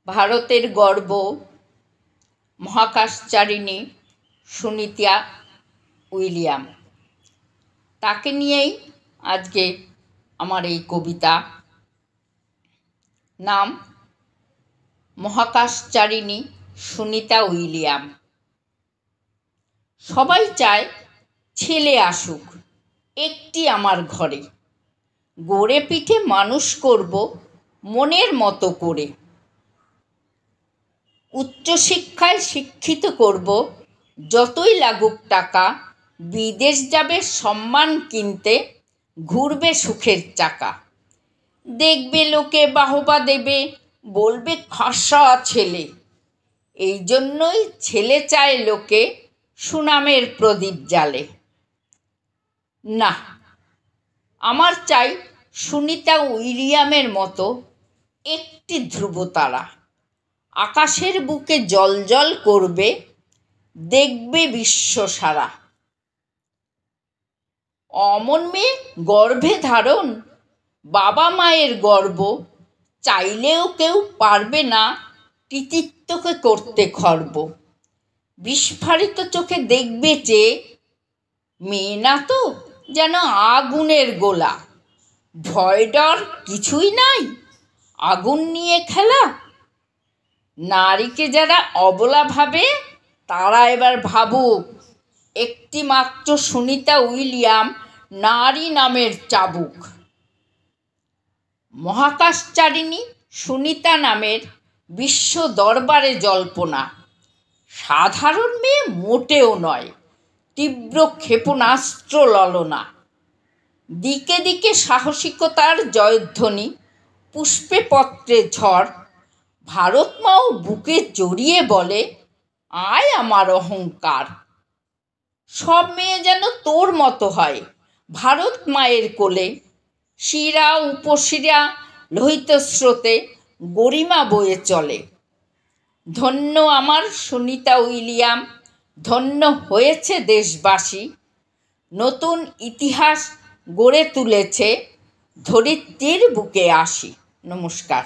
ভারতের গর্ব মহাকাশচারিণী সুনিতা উইলিয়াম। তাকে নিয়েই আজকে আমার এই কবিতা। নাম মহাকাশচারিণী সুনিতা উইলিয়াম। সবাই চায় ছেলে আসুক একটি আমার ঘরে, গড়ে পিঠে মানুষ করব মনের মতো করে। উচ্চশিক্ষায় শিক্ষিত করব, যতই লাগুক টাকা, বিদেশ যাবে সম্মান কিনতে, ঘুরবে সুখের চাকা। দেখবে লোকে বাহবা দেবে, বলবে খাসা ছেলে। এই জন্যই ছেলে চায় লোকে সুনামের প্রদীপ জ্বালে। না, আমার চাই সুনিতা উইলিয়ামের মতো একটি ধ্রুবতারা, আকাশের বুকে জ্বলজ্বল করবে, দেখবে বিশ্ব সারা। অমন মেয়ে গর্ভে ধারণ, বাবা মায়ের গর্ব, চাইলেও কেউ পারবে না কৃতিত্বকে করতে খর্ব। বিস্ফারিত চোখে দেখবে চেয়ে, মেয়ে না তো যেন আগুনের গোলা, ভয় ডর কিছুই নাই, আগুন নিয়ে খেলা। নারীকে যারা অবলা ভাবে, তারা এবার ভাবুক একটি মাত্র সুনিতা উইলিয়াম নারী নামের চাবুক। মহাকাশচারিণী সুনিতা নামের বিশ্ব দরবারে জল্পনা, সাধারণ মেয়ে মোটেও নয়, তীব্র ক্ষেপণাস্ত্র ললনা। দিকে দিকে সাহসিকতার জয়ধ্বনি, পুষ্পে পত্রে ঝড়। ভারত মাও বুকে জড়িয়ে বলে, আয় আমার অহংকার। সব মেয়ে যেন তোর মতো হয় ভারত মায়ের কোলে, শিরা উপশিরা লোহিত স্রোতে গরিমা বয়ে চলে। ধন্য আমার সুনিতা উইলিয়াম, ধন্য হয়েছে দেশবাসী, নতুন ইতিহাস গড়ে তুলেছে ধরিত্রীর বুকে আসি। নমস্কার।